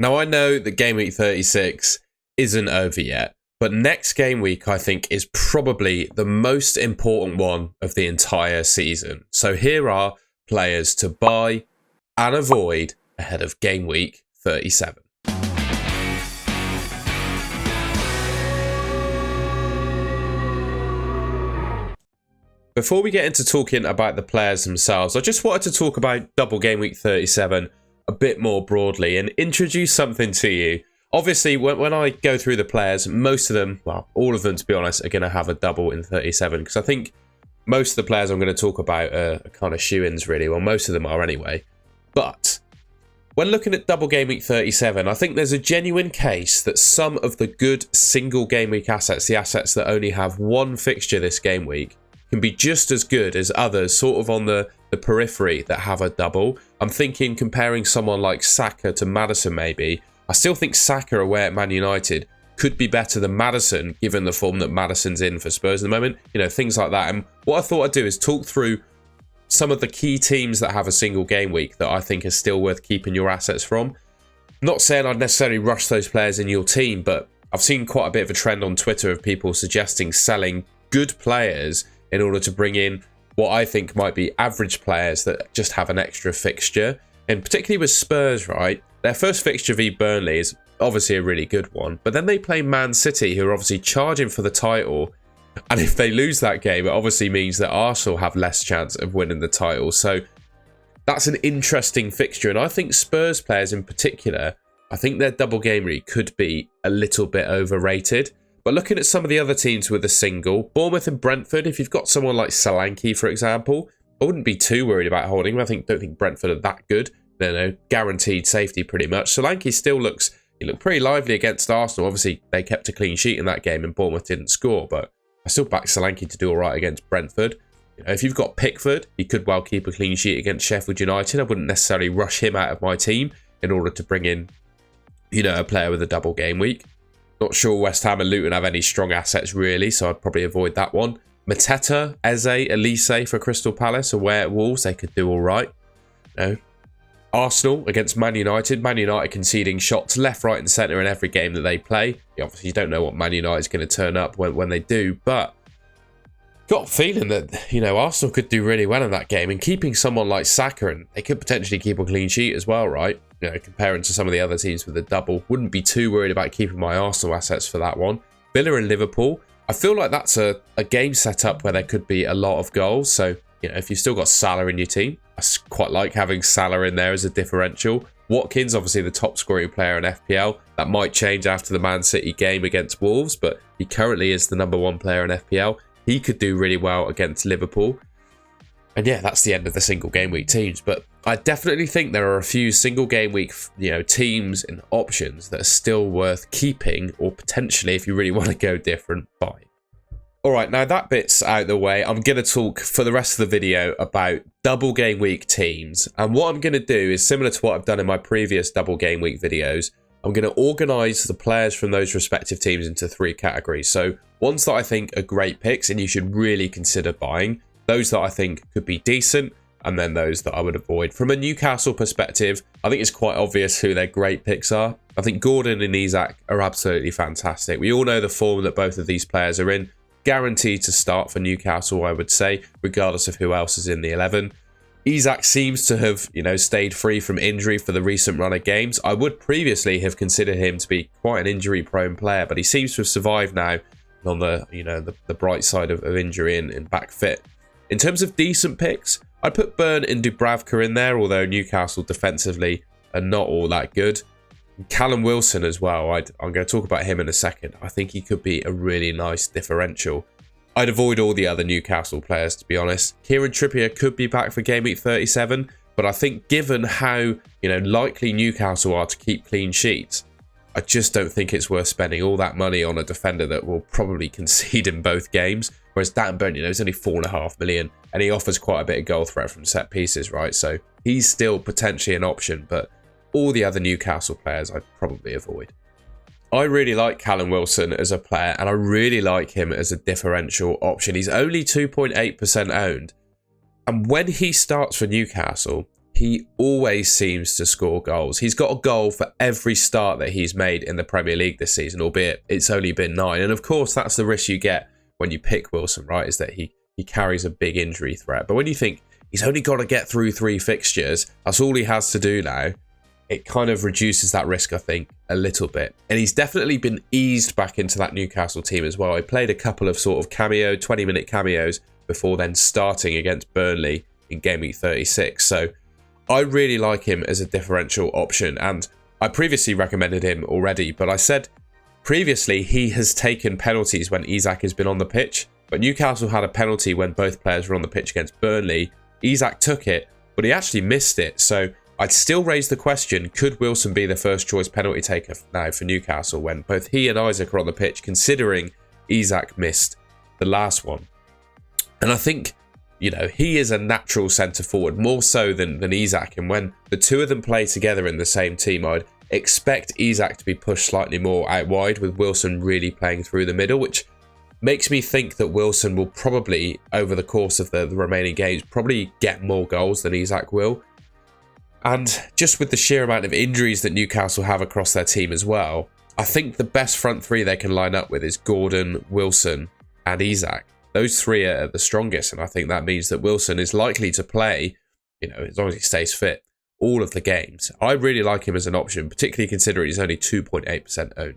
Now, I know that Game Week 36 isn't over yet, but next game week, I think, is probably the most important one of the entire season. So here are players to buy and avoid ahead of Game Week 37. Before we get into talking about the players themselves, I just wanted to talk about double Game Week 37 a bit more broadly and introduce something to you. Obviously, when I go through the players, most of them, well, all of them to be honest, are going to have a double in 37 because I think most of the players I'm going to talk about are kind of shoo-ins really. Well, most of them are anyway. But when looking at double Game Week 37, I think there's a genuine case that some of the good single Game Week assets, the assets that only have one fixture this game week, can be just as good as others sort of on the periphery that have a double. I'm thinking comparing someone like Saka to Maddison maybe. I still think Saka away at Man United could be better than Maddison given the form that Maddison's in for Spurs at the moment. You know, things like that. And what I thought I'd do is talk through some of the key teams that have a single game week that I think are still worth keeping your assets from. Not saying I'd necessarily rush those players in your team, but I've seen quite a bit of a trend on Twitter of people suggesting selling good players in order to bring in what I think might be average players that just have an extra fixture. And particularly with Spurs, right? Their first fixture v Burnley is obviously a really good one. But then they play Man City, who are obviously charging for the title. And if they lose that game, it obviously means that Arsenal have less chance of winning the title. So that's an interesting fixture. And I think Spurs players in particular, I think their double game week could be a little bit overrated. But looking at some of the other teams with a single, Bournemouth and Brentford, if you've got someone like Solanke, for example, I wouldn't be too worried about holding him. Don't think Brentford are that good. No, guaranteed safety pretty much. Solanke still looked pretty lively against Arsenal. Obviously, they kept a clean sheet in that game and Bournemouth didn't score, but I still back Solanke to do all right against Brentford. You know, if you've got Pickford, he could well keep a clean sheet against Sheffield United. I wouldn't necessarily rush him out of my team in order to bring in, you know, a player with a double game week. Not sure West Ham and Luton have any strong assets really, so I'd probably avoid that one. Mateta, Eze, Elise for Crystal Palace away at Wolves, they could do all right. You know, Arsenal against Man United. Man United conceding shots left, right and centre in every game that they play. Obviously, you don't know what Man United is going to turn up when they do, but got a feeling that, you know, Arsenal could do really well in that game. And keeping someone like Saka, and they could potentially keep a clean sheet as well, right? You know, comparing to some of the other teams with a double. Wouldn't be too worried about keeping my Arsenal assets for that one. Villa and Liverpool. I feel like that's a game setup where there could be a lot of goals. So, you know, if you've still got Salah in your team, I quite like having Salah in there as a differential. Watkins, obviously the top scoring player in FPL. That might change after the Man City game against Wolves, but he currently is the #1 player in FPL. He could do really well against Liverpool. And yeah, that's the end of the single game week teams. But I definitely think there are a few single game week, you know, teams and options that are still worth keeping, or potentially, if you really want to go different, buy. All right, now that bit's out of the way, I'm going to talk for the rest of the video about double game week teams. And what I'm going to do is similar to what I've done in my previous double game week videos. I'm going to organise the players from those respective teams into 3 categories. So ones that I think are great picks and you should really consider buying. Those that I think could be decent, and then those that I would avoid. From a Newcastle perspective, I think it's quite obvious who their great picks are. I think Gordon and Isak are absolutely fantastic. We all know the form that both of these players are in. Guaranteed to start for Newcastle, I would say, regardless of who else is in the 11. Isak seems to have, you know, stayed free from injury for the recent run of games. I would previously have considered him to be quite an injury-prone player, but he seems to have survived now on the, you know, the bright side of injury and back fit. In terms of decent picks, I'd put Burn and Dubravka in there, although Newcastle defensively are not all that good. Callum Wilson as well, I'm going to talk about him in a second. I think he could be a really nice differential. I'd avoid all the other Newcastle players, to be honest. Kieran Trippier could be back for Game Week 37, but I think given how, you know, likely Newcastle are to keep clean sheets, I just don't think it's worth spending all that money on a defender that will probably concede in both games. Whereas Dan Burn, you know, he's only 4.5 million and he offers quite a bit of goal threat from set pieces, right? So he's still potentially an option, but all the other Newcastle players I'd probably avoid. I really like Callum Wilson as a player, and I really like him as a differential option. He's only 2.8% owned, and when he starts for Newcastle, he always seems to score goals. He's got a goal for every start that he's made in the Premier League this season, albeit it's only been 9. And of course, that's the risk you get when you pick Wilson, right? Is that he carries a big injury threat. But when you think he's only got to get through 3 fixtures, that's all he has to do now, it kind of reduces that risk, I think, a little bit. And he's definitely been eased back into that Newcastle team as well. He played a couple of sort of 20-minute cameos before then starting against Burnley in game week 36. So I really like him as a differential option. And I previously recommended him already, but I said previously he has taken penalties when Isak has been on the pitch. But Newcastle had a penalty when both players were on the pitch against Burnley. Isak took it, but he actually missed it. So I'd still raise the question, could Wilson be the first choice penalty taker now for Newcastle when both he and Isak are on the pitch, considering Isak missed the last one? And I think, you know, he is a natural centre forward, more so than Isak. And when the two of them play together in the same team, I'd expect Isak to be pushed slightly more out wide, with Wilson really playing through the middle, which makes me think that Wilson will probably, over the course of the remaining games, probably get more goals than Isak will. And just with the sheer amount of injuries that Newcastle have across their team as well, I think the best front three they can line up with is Gordon, Wilson and Isak. Those three are the strongest, and I think that means that Wilson is likely to play, you know, as long as he stays fit, all of the games. I really like him as an option, particularly considering he's only 2.8% owned.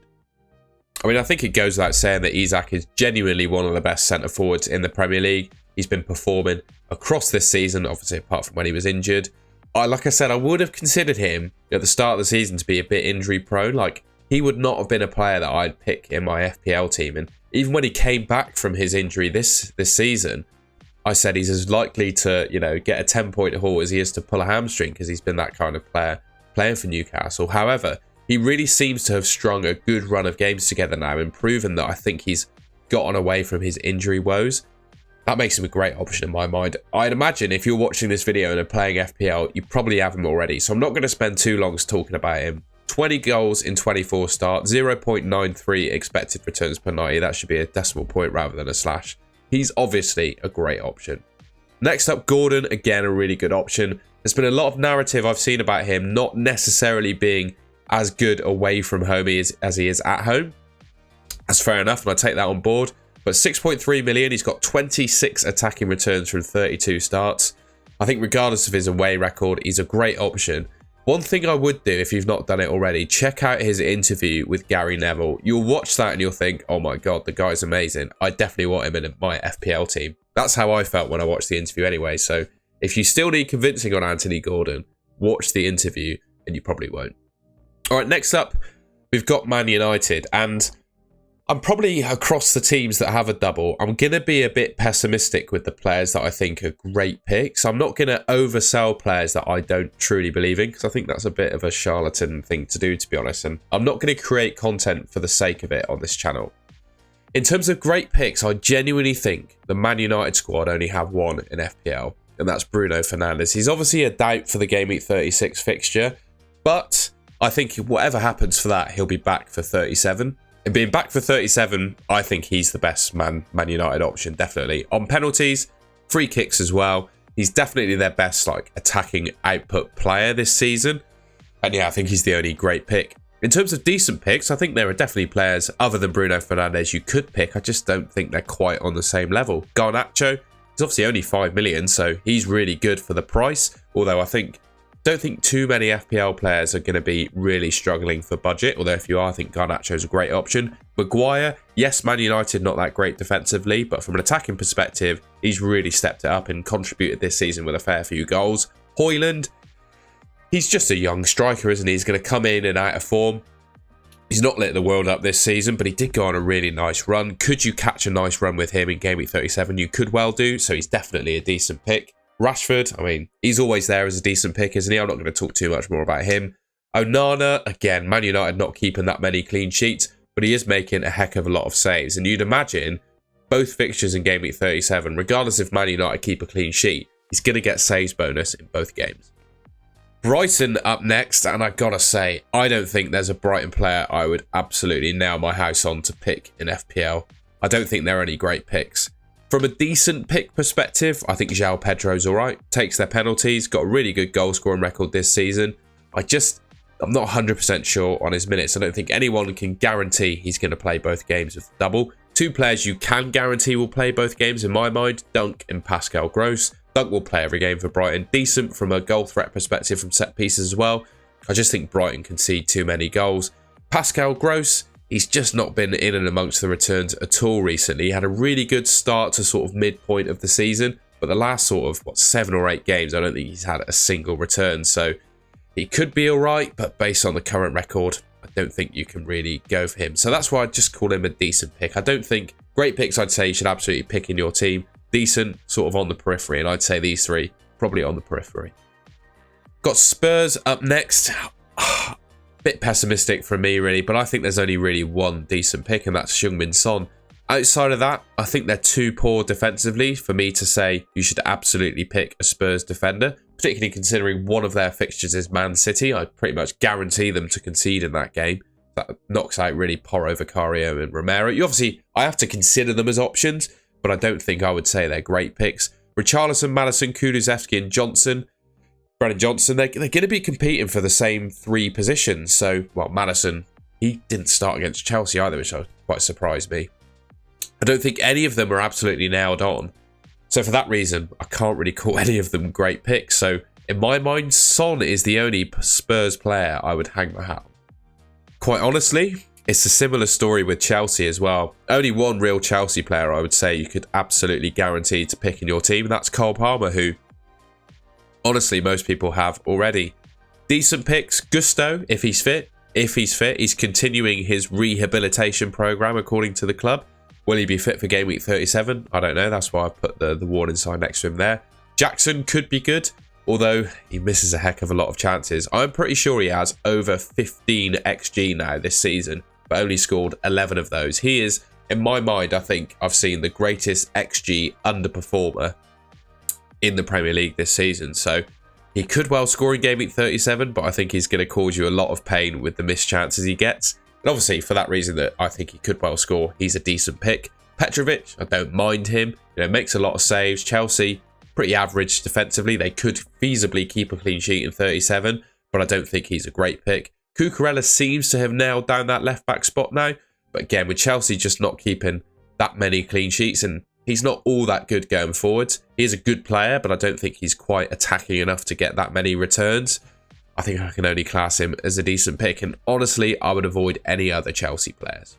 I mean, I think it goes without saying that Isak is genuinely one of the best centre forwards in the Premier League. He's been performing across this season, obviously apart from when he was injured. Like I said, I would have considered him at the start of the season to be a bit injury prone. Like, he would not have been a player that I'd pick in my FPL team. And even when he came back from his injury this season, I said he's as likely to, you know, get a 10-point haul as he is to pull a hamstring, because he's been that kind of player playing for Newcastle. However, he really seems to have strung a good run of games together now and proven that I think he's gotten away from his injury woes. That makes him a great option in my mind. I'd imagine if you're watching this video and are playing FPL, you probably have him already. So I'm not going to spend too long talking about him. 20 goals in 24 starts, 0.93 expected returns per 90. That should be a decimal point rather than a slash. He's obviously a great option. Next up, Gordon. Again, a really good option. There's been a lot of narrative I've seen about him not necessarily being as good away from home as he is at home. That's fair enough, and I take that on board. But 6.3 million, he's got 26 attacking returns from 32 starts. I think regardless of his away record, he's a great option. One thing I would do, if you've not done it already, check out his interview with Gary Neville. You'll watch that and you'll think, oh my God, the guy's amazing. I definitely want him in my FPL team. That's how I felt when I watched the interview anyway. So if you still need convincing on Anthony Gordon, watch the interview and you probably won't. All right, next up, we've got Man United. And I'm probably, across the teams that have a double, I'm going to be a bit pessimistic with the players that I think are great picks. I'm not going to oversell players that I don't truly believe in, because I think that's a bit of a charlatan thing to do, to be honest. And I'm not going to create content for the sake of it on this channel. In terms of great picks, I genuinely think the Man United squad only have one in FPL, and that's Bruno Fernandes. He's obviously a doubt for the Game Week 36 fixture, but I think whatever happens for that, he'll be back for 37. And being back for 37, I think he's the best Man United option, definitely. On penalties, free kicks as well. He's definitely their best attacking output player this season. And yeah, I think he's the only great pick. In terms of decent picks, I think there are definitely players other than Bruno Fernandes you could pick. I just don't think they're quite on the same level. Garnacho, he's obviously only 5 million, so he's really good for the price. Although don't think too many FPL players are going to be really struggling for budget. Although if you are, I think Garnacho is a great option. Maguire, yes, Man United not that great defensively, but from an attacking perspective, he's really stepped it up and contributed this season with a fair few goals. Højlund, he's just a young striker, isn't he? He's going to come in and out of form. He's not lit the world up this season, but he did go on a really nice run. Could you catch a nice run with him in Game Week 37? You could well do, so he's definitely a decent pick. Rashford, I mean, he's always there as a decent pick, isn't he? I'm not going to talk too much more about him. Onana, again, Man United not keeping that many clean sheets, but he is making a heck of a lot of saves. And you'd imagine both fixtures in Game Week 37, regardless if Man United keep a clean sheet, he's going to get saves bonus in both games. Brighton up next, and I gotta say, I don't think there's a Brighton player I would absolutely nail my house on to pick in FPL. I don't think there are any great picks. From a decent pick perspective, I think João Pedro's all right. Takes their penalties, got a really good goal scoring record this season. I'm not 100% sure on his minutes. I don't think anyone can guarantee he's going to play both games of the double. Two players you can guarantee will play both games in my mind, Dunk and Pascal Gross. Dunk will play every game for Brighton. Decent from a goal threat perspective from set pieces as well. I just think Brighton concede too many goals. Pascal Gross, he's just not been in and amongst the returns at all recently. He had a really good start to sort of midpoint of the season, but the last sort of, 7 or 8 games, I don't think he's had a single return. So he could be all right, but based on the current record, I don't think you can really go for him. So that's why I'd just call him a decent pick. I don't think great picks, I'd say you should absolutely pick in your team. Decent, sort of on the periphery, and I'd say these three probably on the periphery. Got Spurs up next. Bit pessimistic from me, really, but I think there's only really one decent pick, and that's Heung-min Son. Outside of that, I think they're too poor defensively for me to say you should absolutely pick a Spurs defender, particularly considering one of their fixtures is Man City. I'd pretty much guarantee them to concede in that game. That knocks out really Porro, Vicario and Romero. I have to consider them as options, but I don't think I would say they're great picks. Richarlison, Maddison, Kulusevski and Brennan Johnson, they're going to be competing for the same 3 positions. So, Maddison, he didn't start against Chelsea either, which quite surprised me. I don't think any of them are absolutely nailed on. So for that reason, I can't really call any of them great picks. So in my mind, Son is the only Spurs player I would hang my hat on. Quite honestly, it's a similar story with Chelsea as well. Only one real Chelsea player I would say you could absolutely guarantee to pick in your team, and that's Cole Palmer, who honestly most people have already. Decent picks, Gusto, if he's fit. He's continuing his rehabilitation program according to the club. Will he be fit for game week 37? I don't know. That's why I put the warning sign next to him there. Jackson could be good, although he misses a heck of a lot of chances. I'm pretty sure he has over 15 XG now this season, but only scored 11 of those. He is, in my mind, I think I've seen the greatest XG underperformer in the Premier League this season. So he could well score in game week 37, but I think he's going to cause you a lot of pain with the missed chances he gets. And obviously, for that reason that I think he could well score, he's a decent pick. Petrovic, I don't mind him. Makes a lot of saves. Chelsea, pretty average defensively. They could feasibly keep a clean sheet in 37, but I don't think he's a great pick. Cucurella seems to have nailed down that left-back spot now. But again, with Chelsea just not keeping that many clean sheets, and he's not all that good going forwards. He is a good player, but I don't think he's quite attacking enough to get that many returns. I think I can only class him as a decent pick, and honestly, I would avoid any other Chelsea players.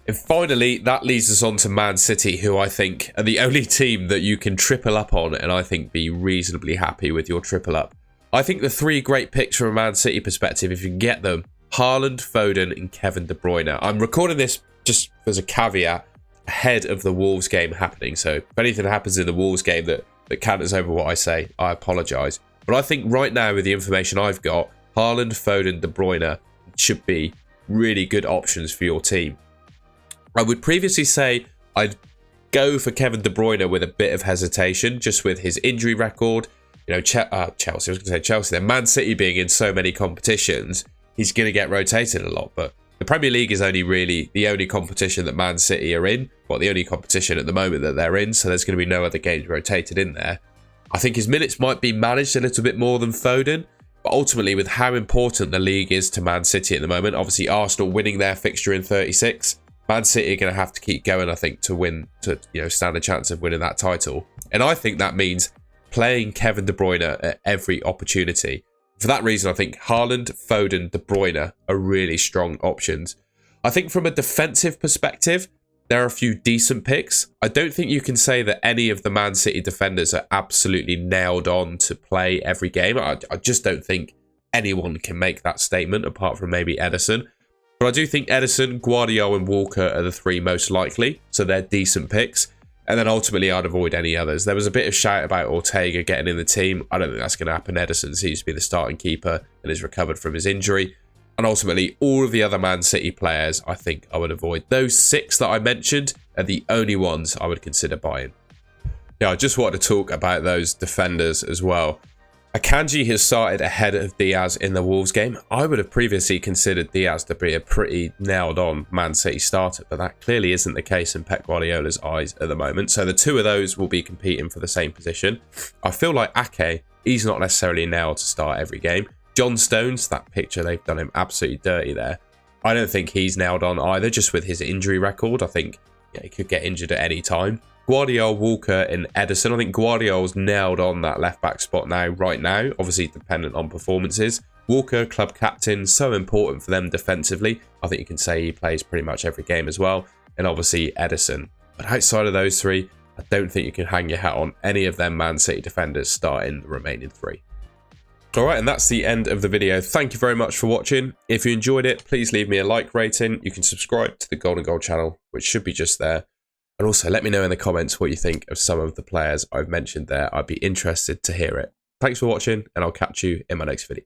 And finally, that leads us on to Man City, who I think are the only team that you can triple up on, and I think be reasonably happy with your triple up. I think the 3 great picks from a Man City perspective, if you can get them, Haaland, Foden, and Kevin De Bruyne. I'm recording this just as a caveat ahead of the Wolves game happening, so if anything happens in the Wolves game that counters over what I say, I apologise. But I think right now, with the information I've got, Haaland, Foden, De Bruyne should be really good options for your team. I would previously say I'd go for Kevin De Bruyne with a bit of hesitation, just with his injury record. Chelsea, I was going to say Chelsea, then Man City being in so many competitions, he's going to get rotated a lot. But the Premier League is only really the only competition that Man City are in, the only competition at the moment that they're in, so there's going to be no other games rotated in there. I think his minutes might be managed a little bit more than Foden, but ultimately with how important the league is to Man City at the moment, obviously Arsenal winning their fixture in 36, Man City are going to have to keep going, I think, to stand a chance of winning that title. And I think that means playing Kevin De Bruyne at every opportunity. For that reason, I think Haaland, Foden, De Bruyne are really strong options. I think from a defensive perspective, there are a few decent picks. I don't think you can say that any of the Man City defenders are absolutely nailed on to play every game. I just don't think anyone can make that statement apart from maybe Ederson. But I do think Ederson, Guardiola and Walker are the 3 most likely. So they're decent picks. And then ultimately I'd avoid any others. There was a bit of shout about Ortega getting in the team. I don't think that's going to happen. Ederson seems to be the starting keeper and has recovered from his injury. And ultimately, all of the other Man City players, I think I would avoid. Those 6 that I mentioned are the only ones I would consider buying. Yeah, I just wanted to talk about those defenders as well. Akanji has started ahead of Diaz in the Wolves game. I would have previously considered Diaz to be a pretty nailed-on Man City starter, but that clearly isn't the case in Pep Guardiola's eyes at the moment. So the two of those will be competing for the same position. I feel like Ake, he's not necessarily nailed to start every game. John Stones, that picture, they've done him absolutely dirty there. I don't think he's nailed on either, just with his injury record. I think he could get injured at any time. Guardiola, Walker and Edison. I think Guardiola's nailed on that left-back spot right now. Obviously dependent on performances. Walker, club captain, so important for them defensively. I think you can say he plays pretty much every game as well. And obviously Edison. But outside of those three, I don't think you can hang your hat on any of them Man City defenders starting the remaining three. Alright, and that's the end of the video. Thank you very much for watching. If you enjoyed it, please leave me a like rating. You can subscribe to the Golden Goal channel, which should be just there. And also let me know in the comments what you think of some of the players I've mentioned there. I'd be interested to hear it. Thanks for watching, and I'll catch you in my next video.